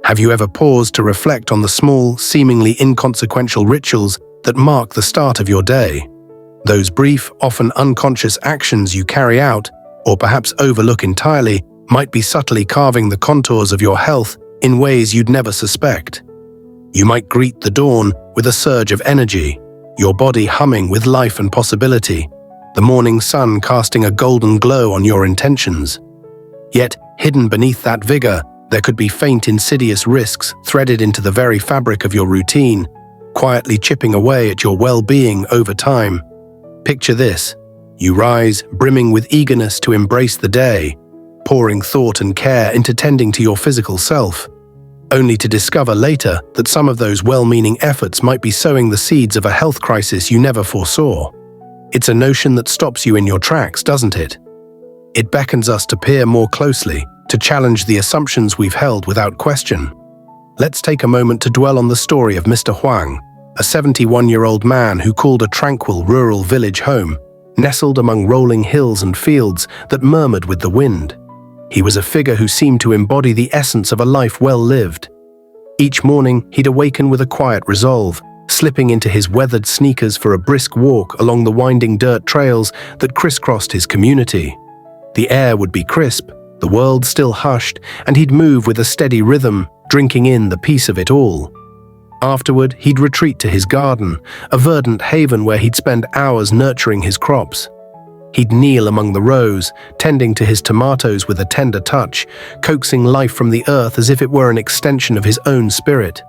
Have you ever paused to reflect on the small, seemingly inconsequential rituals that mark the start of your day? Those brief, often unconscious actions you carry out, or perhaps overlook entirely, might be subtly carving the contours of your health in ways you'd never suspect. You might greet the dawn with a surge of energy, your body humming with life and possibility, the morning sun casting a golden glow on your intentions. Yet, hidden beneath that vigor, there could be faint, insidious risks threaded into the very fabric of your routine, quietly chipping away at your well-being over time. Picture this. You rise, brimming with eagerness to embrace the day, pouring thought and care into tending to your physical self, only to discover later that some of those well-meaning efforts might be sowing the seeds of a health crisis you never foresaw. It's a notion that stops you in your tracks, doesn't it? It beckons us to peer more closely, to challenge the assumptions we've held without question. Let's take a moment to dwell on the story of Mr. Huang, a 71-year-old man who called a tranquil rural village home, nestled among rolling hills and fields that murmured with the wind. He was a figure who seemed to embody the essence of a life well lived. Each morning, he'd awaken with a quiet resolve, slipping into his weathered sneakers for a brisk walk along the winding dirt trails that crisscrossed his community. The air would be crisp, the world still hushed, and he'd move with a steady rhythm, drinking in the peace of it all. Afterward, he'd retreat to his garden, a verdant haven where he'd spend hours nurturing his crops. He'd kneel among the rows, tending to his tomatoes with a tender touch, coaxing life from the earth as if it were an extension of his own spirit.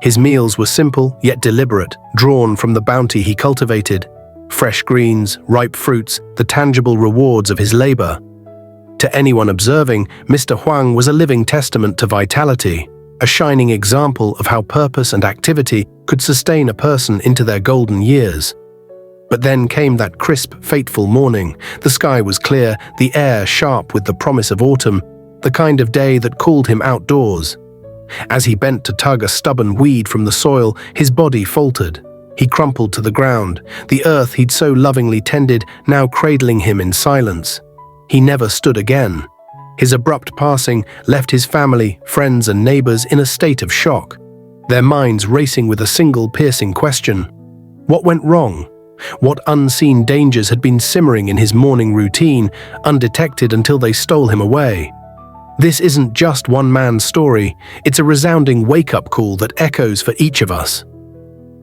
His meals were simple yet deliberate, drawn from the bounty he cultivated: fresh greens, ripe fruits, the tangible rewards of his labor. To anyone observing, Mr. Huang was a living testament to vitality, a shining example of how purpose and activity could sustain a person into their golden years. But then came that crisp, fateful morning. The sky was clear, the air sharp with the promise of autumn, the kind of day that called him outdoors. As he bent to tug a stubborn weed from the soil, his body faltered. He crumpled to the ground, the earth he'd so lovingly tended now cradling him in silence. He never stood again. His abrupt passing left his family, friends, and neighbors in a state of shock, their minds racing with a single piercing question. What went wrong? What unseen dangers had been simmering in his morning routine, undetected until they stole him away? This isn't just one man's story, it's a resounding wake-up call that echoes for each of us.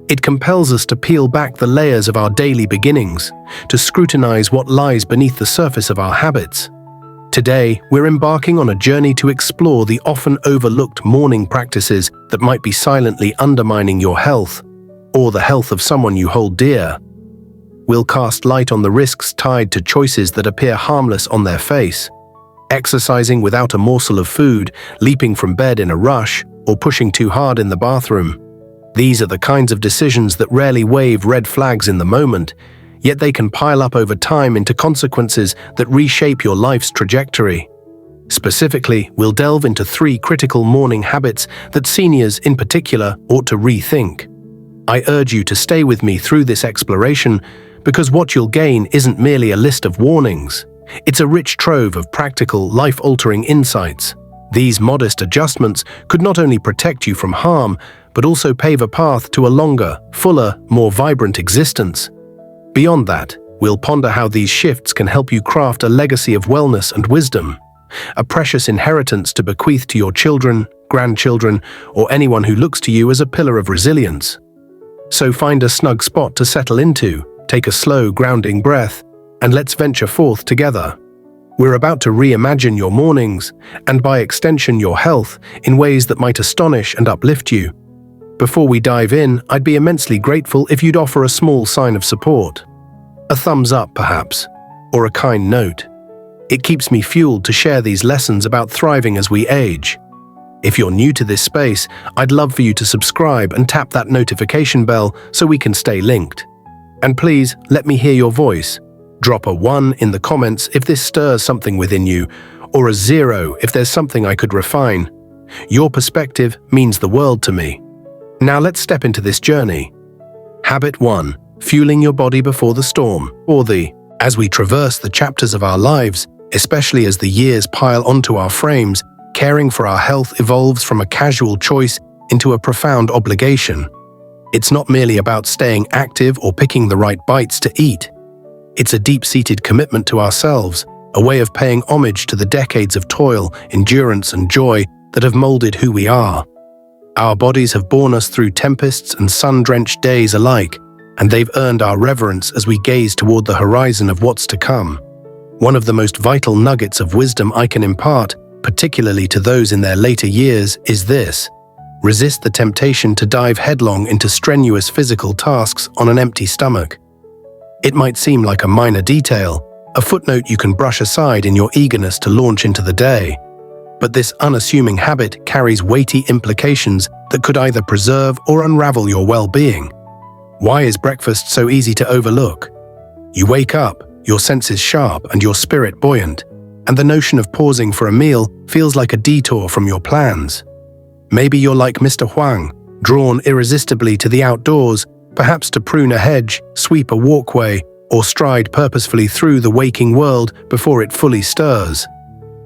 It compels us to peel back the layers of our daily beginnings, to scrutinize what lies beneath the surface of our habits. Today, we're embarking on a journey to explore the often overlooked morning practices that might be silently undermining your health, or the health of someone you hold dear. We'll cast light on the risks tied to choices that appear harmless on their face. Exercising without a morsel of food, leaping from bed in a rush, or pushing too hard in the bathroom. These are the kinds of decisions that rarely wave red flags in the moment, yet they can pile up over time into consequences that reshape your life's trajectory. Specifically, we'll delve into 3 critical morning habits that seniors in particular ought to rethink. I urge you to stay with me through this exploration, because what you'll gain isn't merely a list of warnings. It's a rich trove of practical, life-altering insights. These modest adjustments could not only protect you from harm, but also pave a path to a longer, fuller, more vibrant existence. Beyond that, we'll ponder how these shifts can help you craft a legacy of wellness and wisdom, a precious inheritance to bequeath to your children, grandchildren, or anyone who looks to you as a pillar of resilience. So find a snug spot to settle into, take a slow, grounding breath, and let's venture forth together. We're about to reimagine your mornings, and by extension your health, in ways that might astonish and uplift you. Before we dive in, I'd be immensely grateful if you'd offer a small sign of support. A thumbs up, perhaps, or a kind note. It keeps me fueled to share these lessons about thriving as we age. If you're new to this space, I'd love for you to subscribe and tap that notification bell so we can stay linked. And please, let me hear your voice. Drop a 1 in the comments if this stirs something within you, or a 0 if there's something I could refine. Your perspective means the world to me. Now let's step into this journey. Habit 1. Fueling your body before the storm, as we traverse the chapters of our lives, especially as the years pile onto our frames, caring for our health evolves from a casual choice into a profound obligation. It's not merely about staying active or picking the right bites to eat. It's a deep-seated commitment to ourselves, a way of paying homage to the decades of toil, endurance, and joy that have molded who we are. Our bodies have borne us through tempests and sun-drenched days alike, and they've earned our reverence as we gaze toward the horizon of what's to come. One of the most vital nuggets of wisdom I can impart, particularly to those in their later years, is this: resist the temptation to dive headlong into strenuous physical tasks on an empty stomach. It might seem like a minor detail, a footnote you can brush aside in your eagerness to launch into the day. But this unassuming habit carries weighty implications that could either preserve or unravel your well-being. Why is breakfast so easy to overlook? You wake up, your senses sharp and your spirit buoyant, and the notion of pausing for a meal feels like a detour from your plans. Maybe you're like Mr. Huang, drawn irresistibly to the outdoors, perhaps to prune a hedge, sweep a walkway, or stride purposefully through the waking world before it fully stirs.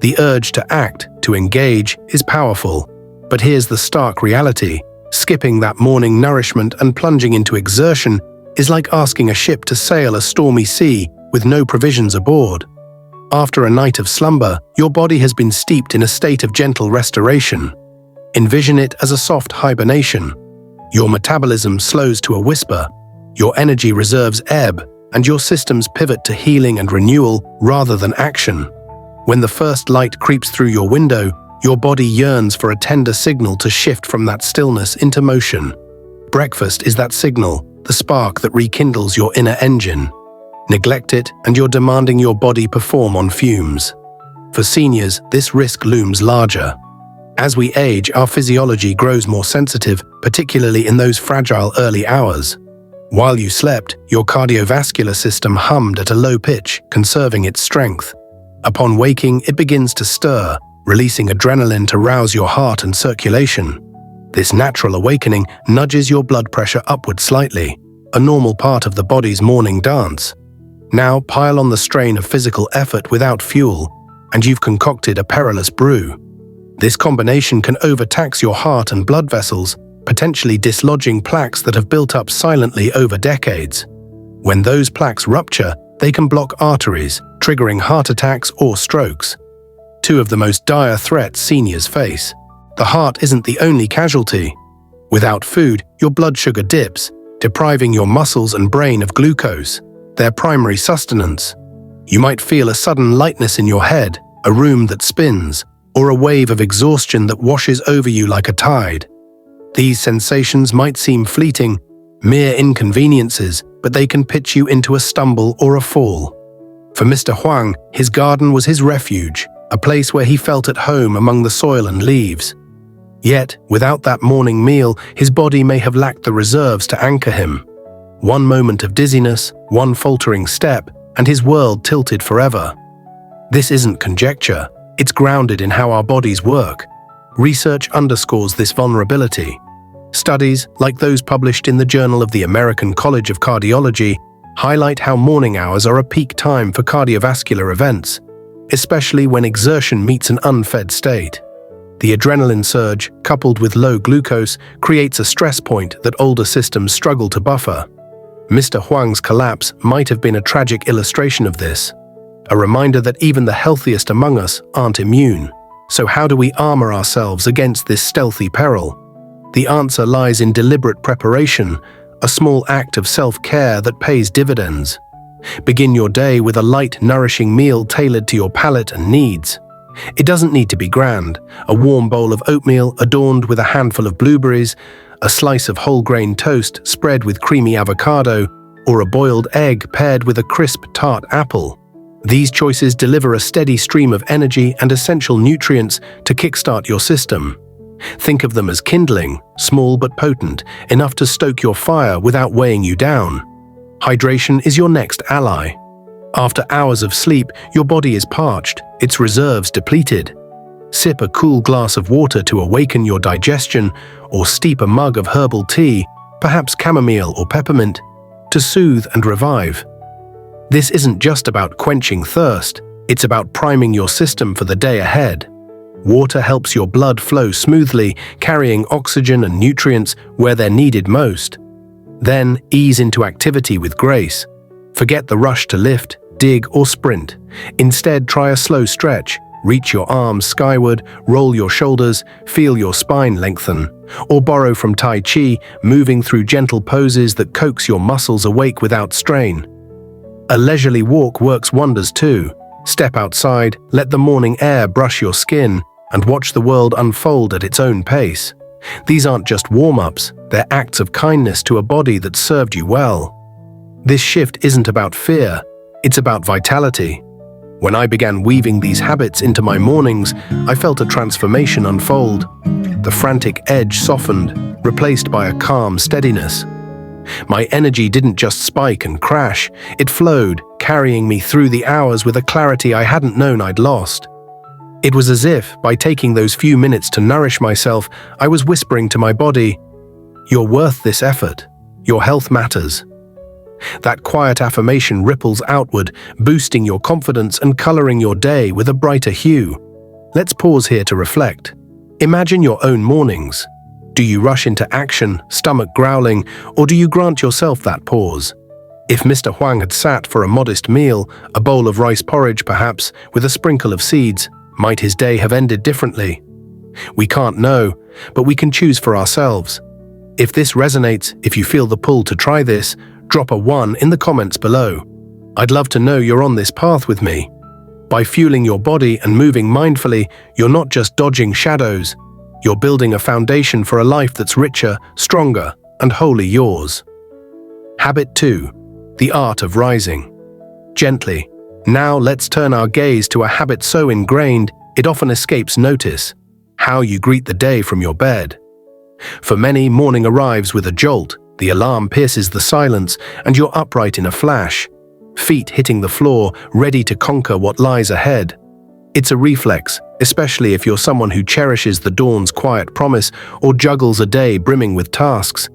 The urge to act, to engage, is powerful. But here's the stark reality: skipping that morning nourishment and plunging into exertion is like asking a ship to sail a stormy sea with no provisions aboard. After a night of slumber, your body has been steeped in a state of gentle restoration. Envision it as a soft hibernation. Your metabolism slows to a whisper, your energy reserves ebb, and your systems pivot to healing and renewal rather than action. When the first light creeps through your window, your body yearns for a tender signal to shift from that stillness into motion. Breakfast is that signal, the spark that rekindles your inner engine. Neglect it, and you're demanding your body perform on fumes. For seniors, this risk looms larger. As we age, our physiology grows more sensitive, particularly in those fragile early hours. While you slept, your cardiovascular system hummed at a low pitch, conserving its strength. Upon waking, it begins to stir, releasing adrenaline to rouse your heart and circulation. This natural awakening nudges your blood pressure upward slightly, a normal part of the body's morning dance. Now pile on the strain of physical effort without fuel, and you've concocted a perilous brew. This combination can overtax your heart and blood vessels, potentially dislodging plaques that have built up silently over decades. When those plaques rupture, they can block arteries, triggering heart attacks or strokes. Two of the most dire threats seniors face. The heart isn't the only casualty. Without food, your blood sugar dips, depriving your muscles and brain of glucose, their primary sustenance. You might feel a sudden lightness in your head, a room that spins, or a wave of exhaustion that washes over you like a tide. These sensations might seem fleeting, mere inconveniences, but they can pitch you into a stumble or a fall. For Mr. Huang, his garden was his refuge, a place where he felt at home among the soil and leaves. Yet, without that morning meal, his body may have lacked the reserves to anchor him. One moment of dizziness, one faltering step, and his world tilted forever. This isn't conjecture, it's grounded in how our bodies work. Research underscores this vulnerability. Studies, like those published in the Journal of the American College of Cardiology, highlight how morning hours are a peak time for cardiovascular events, especially when exertion meets an unfed state. The adrenaline surge, coupled with low glucose, creates a stress point that older systems struggle to buffer. Mr. Huang's collapse might have been a tragic illustration of this, a reminder that even the healthiest among us aren't immune. So how do we armor ourselves against this stealthy peril? The answer lies in deliberate preparation, a small act of self-care that pays dividends. Begin your day with a light, nourishing meal tailored to your palate and needs. It doesn't need to be grand: a warm bowl of oatmeal adorned with a handful of blueberries, a slice of whole-grain toast spread with creamy avocado, or a boiled egg paired with a crisp, tart apple. These choices deliver a steady stream of energy and essential nutrients to kickstart your system. Think of them as kindling, small but potent, enough to stoke your fire without weighing you down. Hydration is your next ally. After hours of sleep, your body is parched, its reserves depleted. Sip a cool glass of water to awaken your digestion, or steep a mug of herbal tea, perhaps chamomile or peppermint, to soothe and revive. This isn't just about quenching thirst, it's about priming your system for the day ahead. Water helps your blood flow smoothly, carrying oxygen and nutrients where they're needed most. Then ease into activity with grace. Forget the rush to lift, dig, or sprint. Instead, try a slow stretch. Reach your arms skyward, roll your shoulders, feel your spine lengthen. Or borrow from Tai Chi, moving through gentle poses that coax your muscles awake without strain. A leisurely walk works wonders too. Step outside, let the morning air brush your skin, and watch the world unfold at its own pace. These aren't just warm-ups, they're acts of kindness to a body that served you well. This shift isn't about fear, it's about vitality. When I began weaving these habits into my mornings, I felt a transformation unfold. The frantic edge softened, replaced by a calm steadiness. My energy didn't just spike and crash, it flowed, carrying me through the hours with a clarity I hadn't known I'd lost. It was as if, by taking those few minutes to nourish myself, I was whispering to my body, "You're worth this effort. Your health matters." That quiet affirmation ripples outward, boosting your confidence and coloring your day with a brighter hue. Let's pause here to reflect. Imagine your own mornings. Do you rush into action, stomach growling, or do you grant yourself that pause? If Mr. Huang had sat for a modest meal, a bowl of rice porridge perhaps, with a sprinkle of seeds, might his day have ended differently? We can't know, but we can choose for ourselves. If this resonates, if you feel the pull to try this, drop a 1 in the comments below. I'd love to know you're on this path with me. By fueling your body and moving mindfully, you're not just dodging shadows, you're building a foundation for a life that's richer, stronger, and wholly yours. Habit 2. The art of rising. Gently. Now let's turn our gaze to a habit so ingrained it often escapes notice: how you greet the day from your bed. For many, morning arrives with a jolt. The alarm pierces the silence, and you're upright in a flash, feet hitting the floor, ready to conquer what lies ahead. It's a reflex, especially if you're someone who cherishes the dawn's quiet promise or juggles a day brimming with tasks.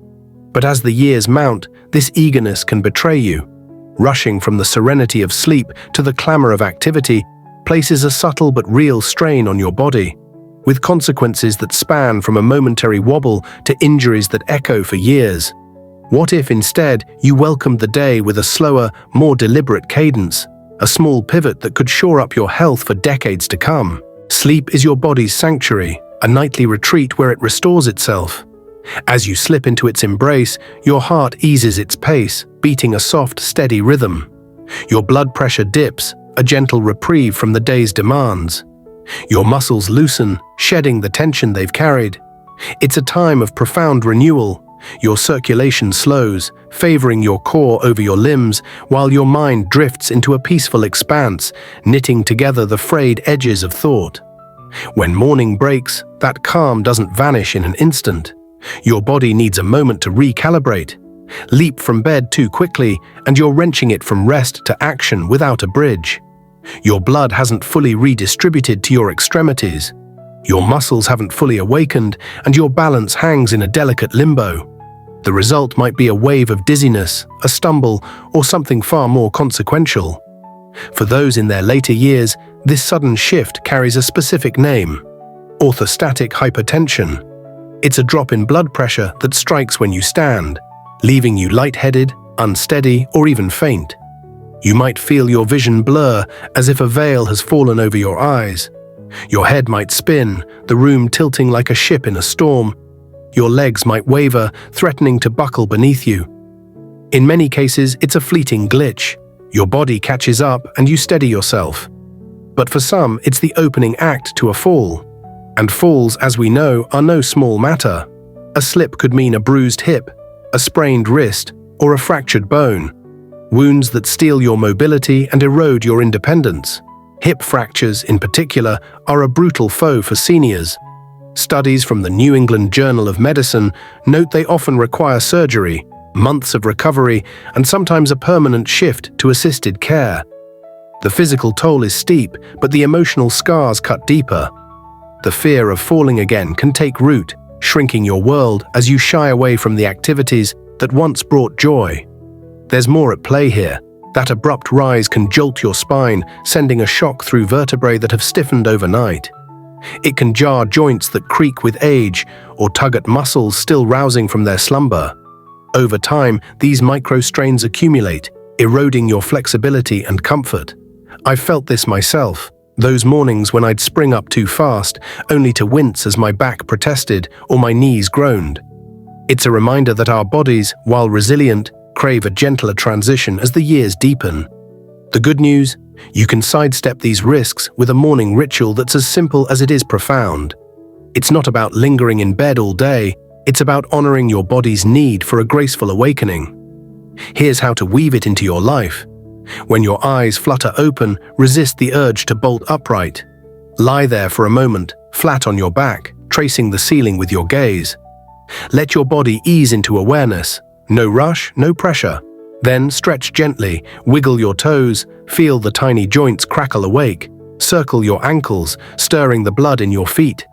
But as the years mount, this eagerness can betray you. Rushing from the serenity of sleep to the clamor of activity places a subtle but real strain on your body, with consequences that span from a momentary wobble to injuries that echo for years. What if instead you welcomed the day with a slower, more deliberate cadence, a small pivot that could shore up your health for decades to come? Sleep is your body's sanctuary, a nightly retreat where it restores itself. As you slip into its embrace, your heart eases its pace, beating a soft, steady rhythm. Your blood pressure dips, a gentle reprieve from the day's demands. Your muscles loosen, shedding the tension they've carried. It's a time of profound renewal. Your circulation slows, favoring your core over your limbs, while your mind drifts into a peaceful expanse, knitting together the frayed edges of thought. When morning breaks, that calm doesn't vanish in an instant. Your body needs a moment to recalibrate. Leap from bed too quickly, and you're wrenching it from rest to action without a bridge. Your blood hasn't fully redistributed to your extremities. Your muscles haven't fully awakened, and your balance hangs in a delicate limbo. The result might be a wave of dizziness, a stumble, or something far more consequential. For those in their later years, this sudden shift carries a specific name: orthostatic hypertension. It's a drop in blood pressure that strikes when you stand, leaving you lightheaded, unsteady, or even faint. You might feel your vision blur, as if a veil has fallen over your eyes. Your head might spin, the room tilting like a ship in a storm. Your legs might waver, threatening to buckle beneath you. In many cases, it's a fleeting glitch. Your body catches up and you steady yourself. But for some, it's the opening act to a fall. And falls, as we know, are no small matter. A slip could mean a bruised hip, a sprained wrist, or a fractured bone. Wounds that steal your mobility and erode your independence. Hip fractures, in particular, are a brutal foe for seniors. Studies from the New England Journal of Medicine note they often require surgery, months of recovery, and sometimes a permanent shift to assisted care. The physical toll is steep, but the emotional scars cut deeper. The fear of falling again can take root, shrinking your world as you shy away from the activities that once brought joy. There's more at play here. That abrupt rise can jolt your spine, sending a shock through vertebrae that have stiffened overnight. It can jar joints that creak with age or tug at muscles still rousing from their slumber. Over time, these micro-strains accumulate, eroding your flexibility and comfort. I've felt this myself, those mornings when I'd spring up too fast, only to wince as my back protested or my knees groaned. It's a reminder that our bodies, while resilient, crave a gentler transition as the years deepen. The good news? You can sidestep these risks with a morning ritual that's as simple as it is profound. It's not about lingering in bed all day, it's about honoring your body's need for a graceful awakening. Here's how to weave it into your life. When your eyes flutter open, resist the urge to bolt upright. Lie there for a moment, flat on your back, tracing the ceiling with your gaze. Let your body ease into awareness. No rush, no pressure. Then stretch gently, wiggle your toes, feel the tiny joints crackle awake. Circle your ankles, stirring the blood in your feet.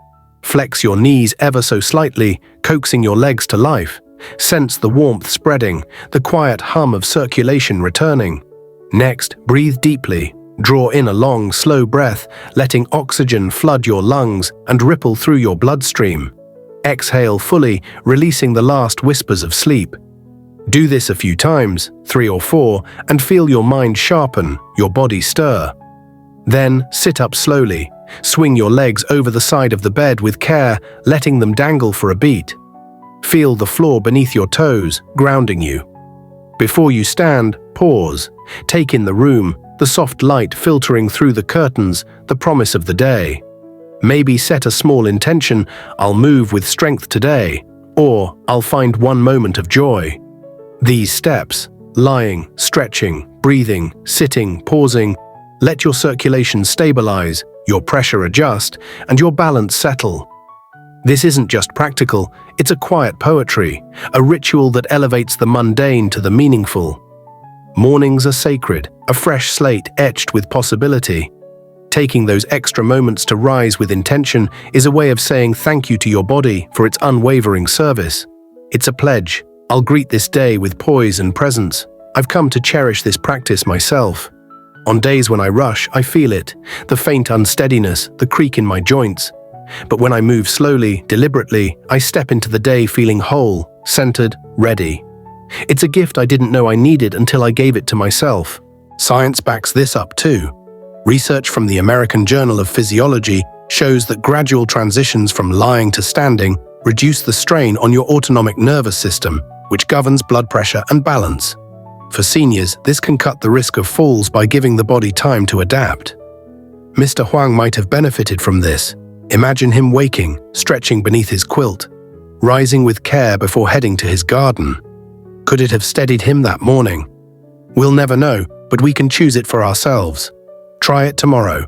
Flex your knees ever so slightly, coaxing your legs to life. Sense the warmth spreading, the quiet hum of circulation returning. Next, breathe deeply. Draw in a long, slow breath, letting oxygen flood your lungs and ripple through your bloodstream. Exhale fully, releasing the last whispers of sleep. Do this a few times, 3 or 4, and feel your mind sharpen, your body stir. Then, sit up slowly. Swing your legs over the side of the bed with care, letting them dangle for a beat. Feel the floor beneath your toes, grounding you. Before you stand, pause. Take in the room, the soft light filtering through the curtains, the promise of the day. Maybe set a small intention, I'll move with strength today, or I'll find one moment of joy. These steps, lying, stretching, breathing, sitting, pausing, let your circulation stabilize, your pressure adjust, and your balance settle. This isn't just practical, it's a quiet poetry, a ritual that elevates the mundane to the meaningful. Mornings are sacred, a fresh slate etched with possibility. Taking those extra moments to rise with intention is a way of saying thank you to your body for its unwavering service. It's a pledge. I'll greet this day with poise and presence. I've come to cherish this practice myself. On days when I rush, I feel it, the faint unsteadiness, the creak in my joints. But when I move slowly, deliberately, I step into the day feeling whole, centered, ready. It's a gift I didn't know I needed until I gave it to myself. Science backs this up too. Research from the American Journal of Physiology shows that gradual transitions from lying to standing reduce the strain on your autonomic nervous system, which governs blood pressure and balance. For seniors, this can cut the risk of falls by giving the body time to adapt. Mr. Huang might have benefited from this. Imagine him waking, stretching beneath his quilt, rising with care before heading to his garden. Could it have steadied him that morning? We'll never know, but we can choose it for ourselves. Try it tomorrow.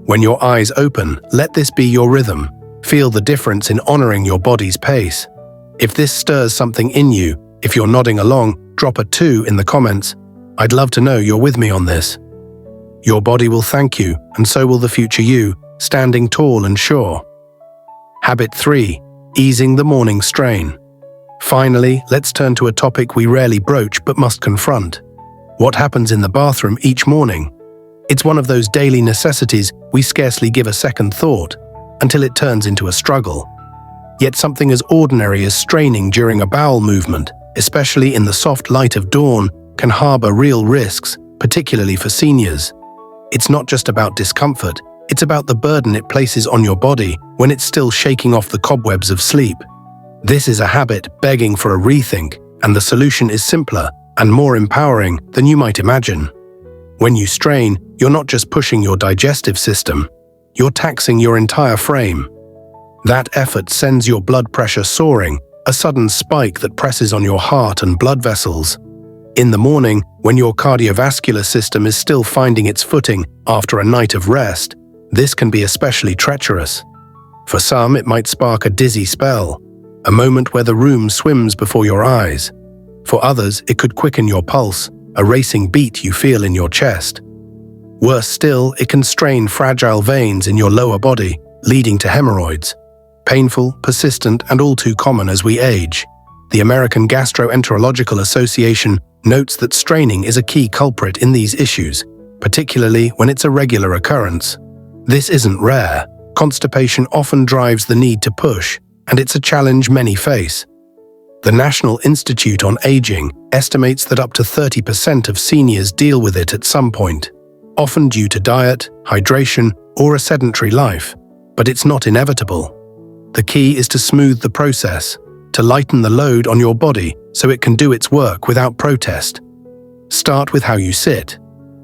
When your eyes open, let this be your rhythm. Feel the difference in honoring your body's pace. If this stirs something in you, if you're nodding along, drop a 2 in the comments. I'd love to know you're with me on this. Your body will thank you, and so will the future you, standing tall and sure. Habit 3. Easing the morning strain. Finally, let's turn to a topic we rarely broach but must confront. What happens in the bathroom each morning? It's one of those daily necessities we scarcely give a second thought, until it turns into a struggle. Yet something as ordinary as straining during a bowel movement, especially in the soft light of dawn, can harbor real risks, particularly for seniors. It's not just about discomfort, it's about the burden it places on your body when it's still shaking off the cobwebs of sleep. This is a habit begging for a rethink, and the solution is simpler and more empowering than you might imagine. When you strain, you're not just pushing your digestive system, you're taxing your entire frame. That effort sends your blood pressure soaring, a sudden spike that presses on your heart and blood vessels. In the morning, when your cardiovascular system is still finding its footing after a night of rest, this can be especially treacherous. For some, it might spark a dizzy spell, a moment where the room swims before your eyes. For others, it could quicken your pulse, a racing beat you feel in your chest. Worse still, it can strain fragile veins in your lower body, leading to hemorrhoids. Painful, persistent, and all too common as we age. The American Gastroenterological Association notes that straining is a key culprit in these issues, particularly when it's a regular occurrence. This isn't rare. Constipation often drives the need to push, and it's a challenge many face. The National Institute on Aging estimates that up to 30% of seniors deal with it at some point, often due to diet, hydration, or a sedentary life, but it's not inevitable. The key is to smooth the process, to lighten the load on your body so it can do its work without protest. Start with how you sit.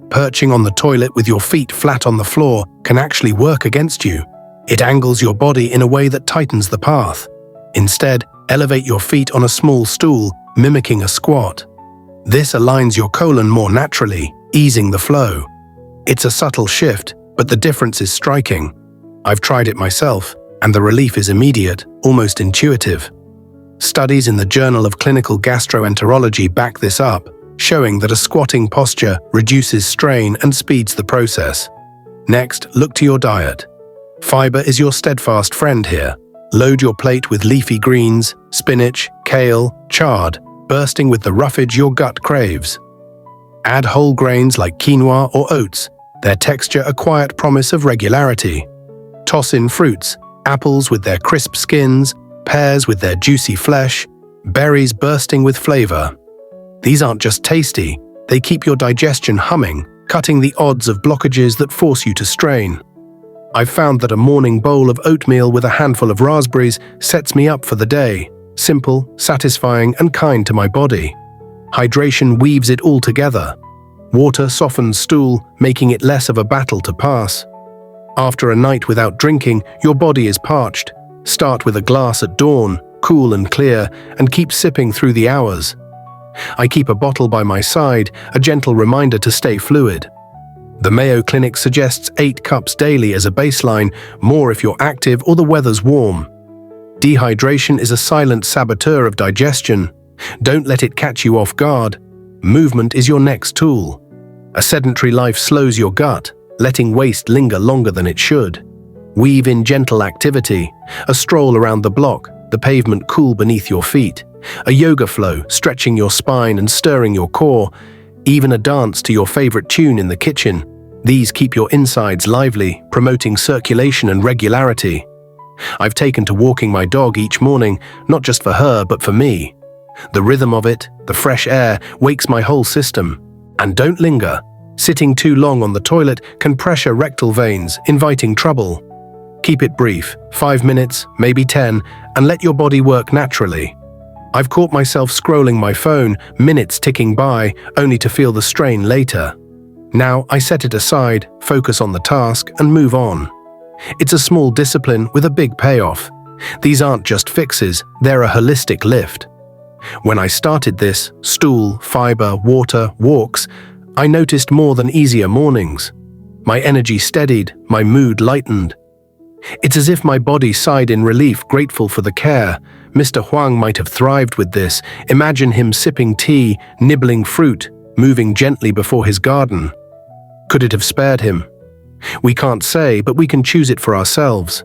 Perching on the toilet with your feet flat on the floor can actually work against you. It angles your body in a way that tightens the path. Instead, elevate your feet on a small stool, mimicking a squat. This aligns your colon more naturally, easing the flow. It's a subtle shift, but the difference is striking. I've tried it myself, and the relief is immediate, almost intuitive. Studies in the Journal of Clinical Gastroenterology back this up, showing that a squatting posture reduces strain and speeds the process. Next, look to your diet. Fiber is your steadfast friend here. Load your plate with leafy greens, spinach, kale, chard, bursting with the roughage your gut craves. Add whole grains like quinoa or oats, their texture a quiet promise of regularity. Toss in fruits, apples with their crisp skins, pears with their juicy flesh, berries bursting with flavor. These aren't just tasty, they keep your digestion humming, cutting the odds of blockages that force you to strain. I've found that a morning bowl of oatmeal with a handful of raspberries sets me up for the day, simple, satisfying, and kind to my body. Hydration weaves it all together. Water softens stool, making it less of a battle to pass. After a night without drinking, your body is parched. Start with a glass at dawn, cool and clear, and keep sipping through the hours. I keep a bottle by my side, a gentle reminder to stay fluid. The Mayo Clinic suggests 8 cups daily as a baseline, more if you're active or the weather's warm. Dehydration is a silent saboteur of digestion. Don't let it catch you off guard. Movement is your next tool. A sedentary life slows your gut, letting waste linger longer than it should. Weave in gentle activity, a stroll around the block, the pavement cool beneath your feet, a yoga flow stretching your spine and stirring your core, even a dance to your favorite tune in the kitchen. These keep your insides lively, promoting circulation and regularity. I've taken to walking my dog each morning, not just for her, but for me. The rhythm of it, the fresh air, wakes my whole system. And don't linger. Sitting too long on the toilet can pressure rectal veins, inviting trouble. Keep it brief, 5 minutes, maybe 10, and let your body work naturally. I've caught myself scrolling my phone, minutes ticking by, only to feel the strain later. Now I set it aside, focus on the task, and move on. It's a small discipline with a big payoff. These aren't just fixes, they're a holistic lift. When I started this, stool, fiber, water, walks, I noticed more than easier mornings. My energy steadied, my mood lightened. It's as if my body sighed in relief, grateful for the care. Mr. Huang might have thrived with this. Imagine him sipping tea, nibbling fruit, moving gently before his garden. Could it have spared him? We can't say, but we can choose it for ourselves.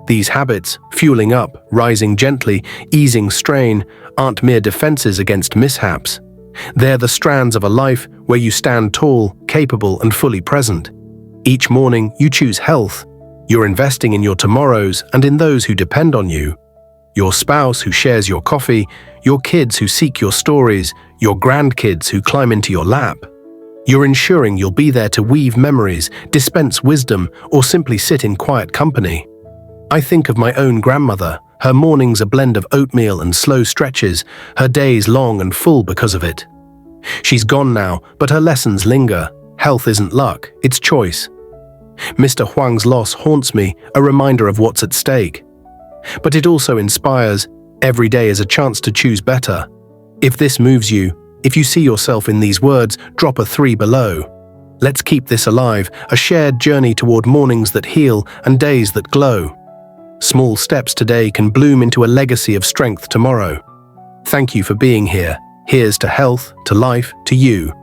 These habits, fueling up, rising gently, easing strain, aren't mere defenses against mishaps. They're the strands of a life where you stand tall, capable, and fully present. Each morning, you choose health. You're investing in your tomorrows and in those who depend on you. Your spouse who shares your coffee, your kids who seek your stories, your grandkids who climb into your lap. You're ensuring you'll be there to weave memories, dispense wisdom, or simply sit in quiet company. I think of my own grandmother, her mornings a blend of oatmeal and slow stretches, her days long and full because of it. She's gone now, but her lessons linger. Health isn't luck, it's choice. Mr. Huang's loss haunts me, a reminder of what's at stake. But it also inspires. Every day is a chance to choose better. If this moves you, if you see yourself in these words, drop a 3 below. Let's keep this alive, a shared journey toward mornings that heal and days that glow. Small steps today can bloom into a legacy of strength tomorrow. Thank you for being here. Here's to health, to life, to you.